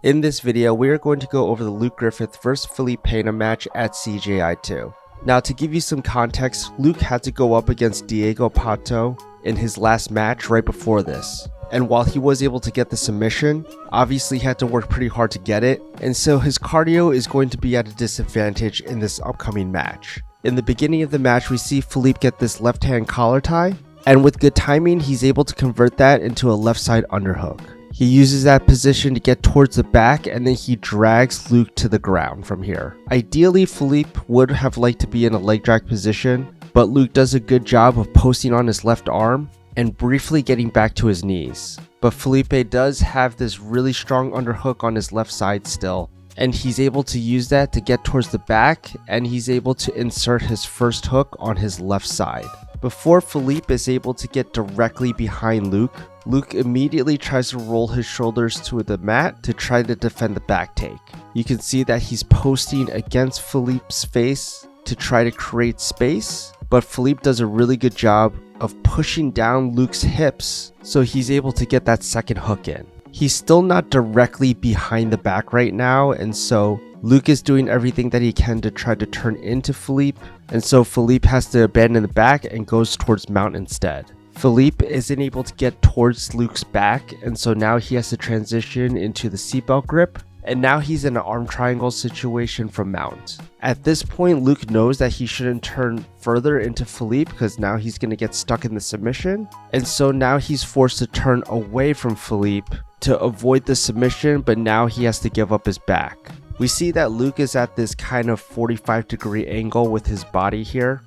In this video, we are going to go over the Luke Griffith vs Felipe Pena match at CJI2. Now, to give you some context, Luke had to go up against Diego Pato in his last match right before this. And while he was able to get the submission, obviously he had to work pretty hard to get it, and so his cardio is going to be at a disadvantage in this upcoming match. In the beginning of the match, we see Felipe get this left hand collar tie, and with good timing, he's able to convert that into a left side underhook. He uses that position to get towards the back, and then he drags Luke to the ground from here. Ideally, Felipe would have liked to be in a leg drag position, but Luke does a good job of posting on his left arm and briefly getting back to his knees. But Felipe does have this really strong underhook on his left side still, and he's able to use that to get towards the back, and he's able to insert his first hook on his left side. Before Felipe is able to get directly behind Luke, Luke immediately tries to roll his shoulders to the mat to try to defend the back take. You can see that he's posting against Felipe's face to try to create space, but Felipe does a really good job of pushing down Luke's hips so he's able to get that second hook in. He's still not directly behind the back right now, and so Luke is doing everything that he can to try to turn into Felipe, and so Felipe has to abandon the back and goes towards mount instead. Felipe isn't able to get towards Luke's back, and so now he has to transition into the seatbelt grip, and now he's in an arm triangle situation from mount. At this point, Luke knows that he shouldn't turn further into Felipe because now he's going to get stuck in the submission, and so now he's forced to turn away from Felipe to avoid the submission, but now he has to give up his back. We see that Luke is at this kind of 45-degree angle with his body here,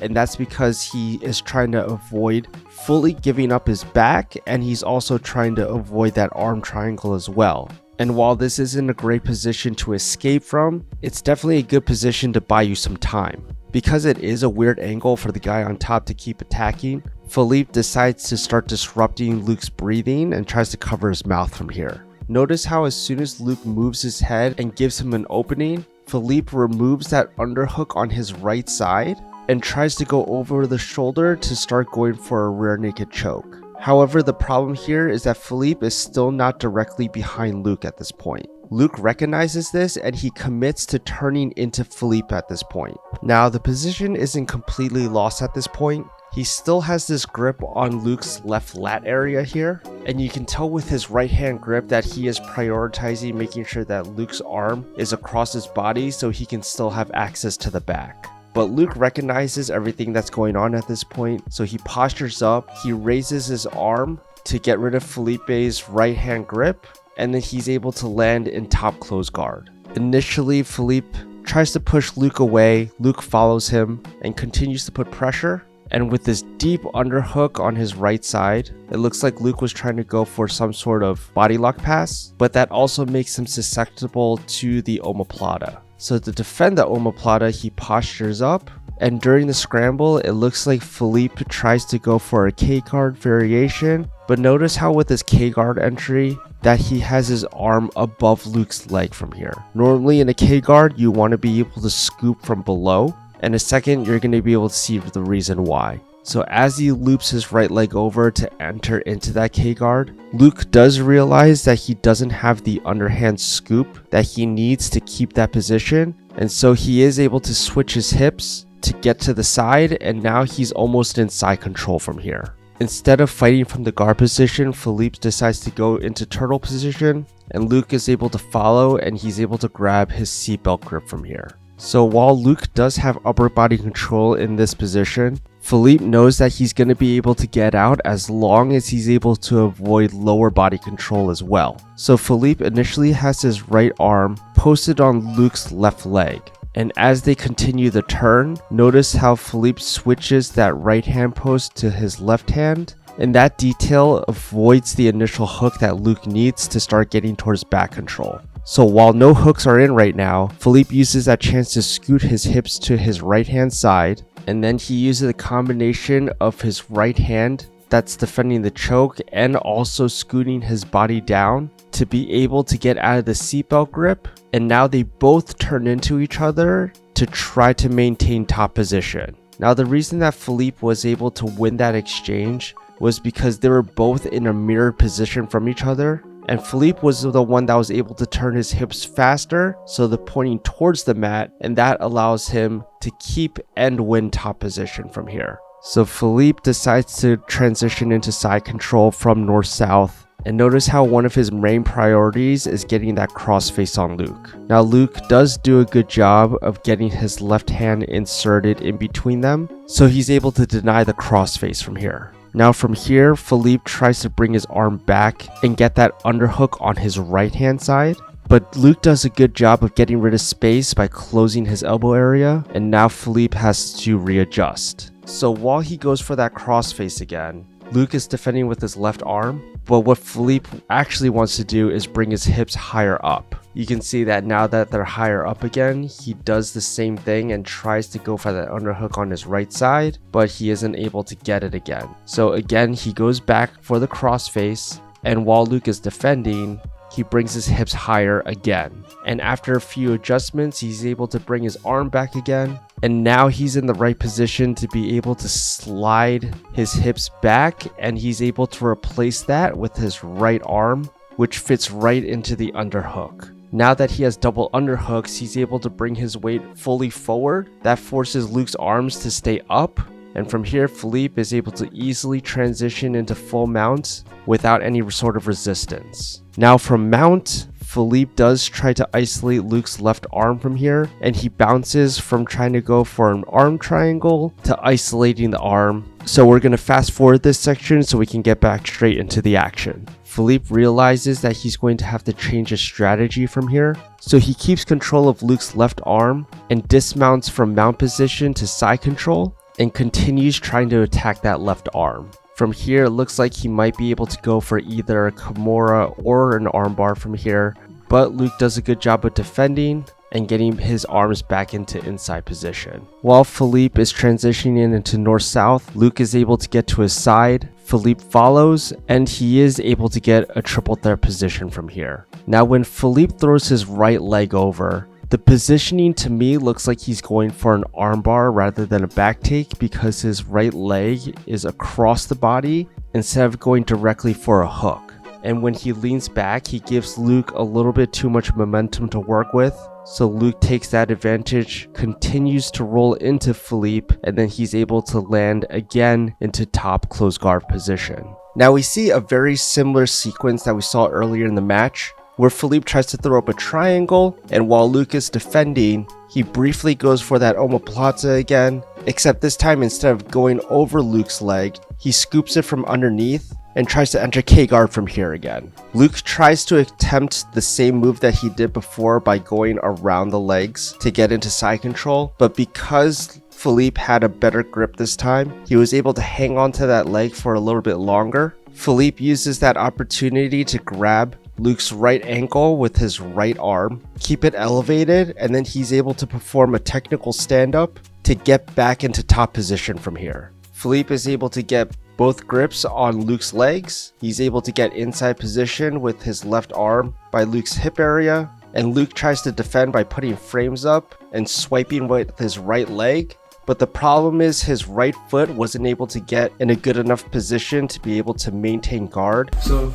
and that's because he is trying to avoid fully giving up his back, and he's also trying to avoid that arm triangle as well. And while this isn't a great position to escape from, it's definitely a good position to buy you some time. Because it is a weird angle for the guy on top to keep attacking, Felipe decides to start disrupting Luke's breathing and tries to cover his mouth from here. Notice how as soon as Luke moves his head and gives him an opening, Felipe removes that underhook on his right side and tries to go over the shoulder to start going for a rear naked choke. However, the problem here is that Felipe is still not directly behind Luke at this point. Luke recognizes this and he commits to turning into Felipe at this point. Now, the position isn't completely lost at this point. He still has this grip on Luke's left lat area here, and you can tell with his right hand grip that he is prioritizing making sure that Luke's arm is across his body so he can still have access to the back. But Luke recognizes everything that's going on at this point, so he postures up, he raises his arm to get rid of Felipe's right hand grip, and then he's able to land in top close guard. Initially, Felipe tries to push Luke away, Luke follows him and continues to put pressure. And with this deep underhook on his right side, it looks like Luke was trying to go for some sort of body lock pass, but that also makes him susceptible to the omoplata. So to defend the omoplata, he postures up, and during the scramble, it looks like Felipe tries to go for a K-guard variation, but notice how with this K-guard entry, that he has his arm above Luke's leg from here. Normally in a K-guard, you want to be able to scoop from below, and in a second, you're going to be able to see the reason why. So as he loops his right leg over to enter into that K-guard, Luke does realize that he doesn't have the underhand scoop that he needs to keep that position, and so he is able to switch his hips to get to the side, and now he's almost in side control from here. Instead of fighting from the guard position, Felipe decides to go into turtle position, and Luke is able to follow, and he's able to grab his seatbelt grip from here. So while Luke does have upper body control in this position, Felipe knows that he's going to be able to get out as long as he's able to avoid lower body control as well. So Felipe initially has his right arm posted on Luke's left leg. And as they continue the turn, notice how Felipe switches that right hand post to his left hand, and that detail avoids the initial hook that Luke needs to start getting towards back control. So while no hooks are in right now, Felipe uses that chance to scoot his hips to his right hand side, and then he uses a combination of his right hand that's defending the choke and also scooting his body down to be able to get out of the seatbelt grip, and now they both turn into each other to try to maintain top position. Now the reason that Felipe was able to win that exchange was because they were both in a mirrored position from each other, and Felipe was the one that was able to turn his hips faster, so they're pointing towards the mat, and that allows him to keep and win top position from here. So Felipe decides to transition into side control from north-south, and notice how one of his main priorities is getting that crossface on Luke. Now Luke does do a good job of getting his left hand inserted in between them, so he's able to deny the crossface from here. Now from here, Felipe tries to bring his arm back and get that underhook on his right hand side, but Luke does a good job of getting rid of space by closing his elbow area, and now Felipe has to readjust. So while he goes for that crossface again, Luke is defending with his left arm, but what Felipe actually wants to do is bring his hips higher up. You can see that now that they're higher up again, he does the same thing and tries to go for that underhook on his right side, but he isn't able to get it again. So again, he goes back for the crossface, and while Luke is defending, he brings his hips higher again. And after a few adjustments, he's able to bring his arm back again. And now he's in the right position to be able to slide his hips back, and he's able to replace that with his right arm, which fits right into the underhook. Now that he has double underhooks, he's able to bring his weight fully forward. That forces Luke's arms to stay up. And from here, Felipe is able to easily transition into full mount without any sort of resistance. Now from mount, Felipe does try to isolate Luke's left arm from here, and he bounces from trying to go for an arm triangle to isolating the arm. So we're going to fast forward this section so we can get back straight into the action. Felipe realizes that he's going to have to change his strategy from here, so he keeps control of Luke's left arm and dismounts from mount position to side control and continues trying to attack that left arm. From here, it looks like he might be able to go for either a Kimura or an armbar from here, but Luke does a good job of defending and getting his arms back into inside position. While Felipe is transitioning into north-south, Luke is able to get to his side, Felipe follows, and he is able to get a triple threat position from here. Now when Felipe throws his right leg over, the positioning to me looks like he's going for an armbar rather than a back take because his right leg is across the body instead of going directly for a hook. And when he leans back, he gives Luke a little bit too much momentum to work with. So Luke takes that advantage, continues to roll into Felipe, and then he's able to land again into top close guard position. Now we see a very similar sequence that we saw earlier in the match, where Felipe tries to throw up a triangle, and while Luke is defending, he briefly goes for that omoplata again, except this time instead of going over Luke's leg, he scoops it from underneath and tries to enter K-guard from here again. Luke tries to attempt the same move that he did before by going around the legs to get into side control, but because Felipe had a better grip this time, he was able to hang on to that leg for a little bit longer. Felipe uses that opportunity to grab Luke's right ankle with his right arm, keep it elevated, and then he's able to perform a technical stand-up to get back into top position from here. Felipe is able to get both grips on Luke's legs. He's able to get inside position with his left arm by Luke's hip area, and Luke tries to defend by putting frames up and swiping with his right leg. But the problem is his right foot wasn't able to get in a good enough position to be able to maintain guard. So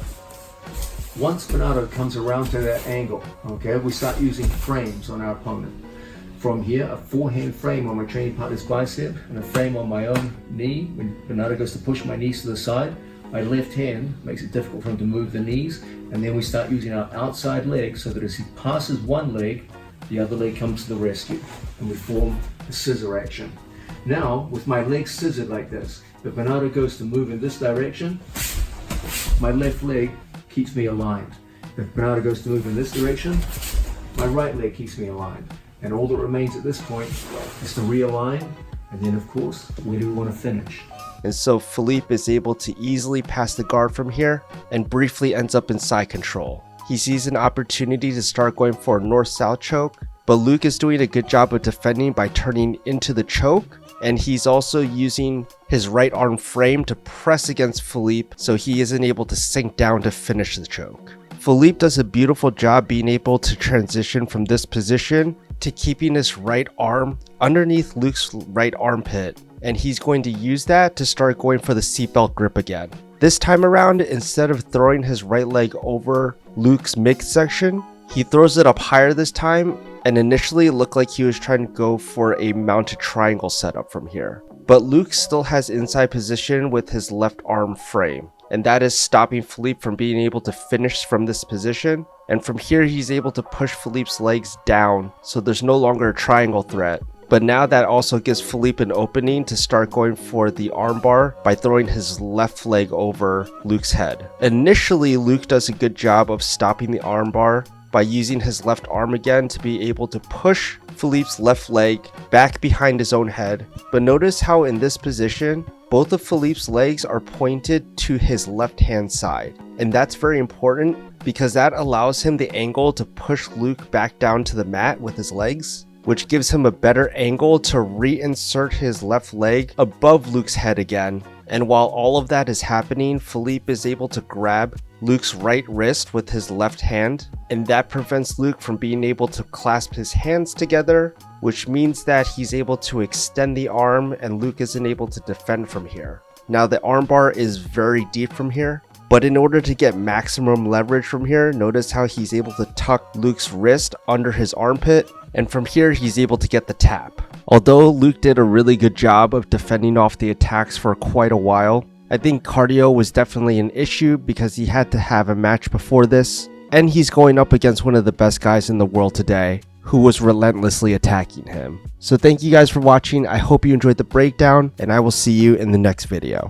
once Bernardo comes around to that angle, okay, we start using frames on our opponent. From here, a forehand frame on my training partner's bicep and a frame on my own knee. When Bernardo goes to push my knees to the side, my left hand makes it difficult for him to move the knees, and then we start using our outside leg so that as he passes one leg, the other leg comes to the rescue, and we form a scissor action. Now, with my legs scissored like this, if Bernardo goes to move in this direction, my left leg keeps me aligned. If Bernardo goes to move in this direction, my right leg keeps me aligned. And all that remains at this point is to realign, and then of course, where do we want to finish? And so Felipe is able to easily pass the guard from here and briefly ends up in side control. He sees an opportunity to start going for a north-south choke, but Luke is doing a good job of defending by turning into the choke, and he's also using his right arm frame to press against Felipe so he isn't able to sink down to finish the choke. Felipe does a beautiful job being able to transition from this position to keeping his right arm underneath Luke's right armpit, and he's going to use that to start going for the seatbelt grip again. This time around, instead of throwing his right leg over Luke's midsection. He throws it up higher this time, and initially it looked like he was trying to go for a mounted triangle setup from here. But Luke still has inside position with his left arm frame, and that is stopping Felipe from being able to finish from this position. And from here he's able to push Felipe's legs down, so there's no longer a triangle threat. But now that also gives Felipe an opening to start going for the armbar by throwing his left leg over Luke's head. Initially, Luke does a good job of stopping the armbar by using his left arm again to be able to push Felipe's left leg back behind his own head. But notice how in this position, both of Felipe's legs are pointed to his left hand side. And that's very important because that allows him the angle to push Luke back down to the mat with his legs, which gives him a better angle to reinsert his left leg above Luke's head again. And while all of that is happening, Felipe is able to grab Luke's right wrist with his left hand, and that prevents Luke from being able to clasp his hands together, which means that he's able to extend the arm and Luke isn't able to defend from here. Now the armbar is very deep from here, but in order to get maximum leverage from here, notice how he's able to tuck Luke's wrist under his armpit, and from here he's able to get the tap. Although Luke did a really good job of defending off the attacks for quite a while, I think cardio was definitely an issue because he had to have a match before this, and he's going up against one of the best guys in the world today who was relentlessly attacking him. So thank you guys for watching. I hope you enjoyed the breakdown, and I will see you in the next video.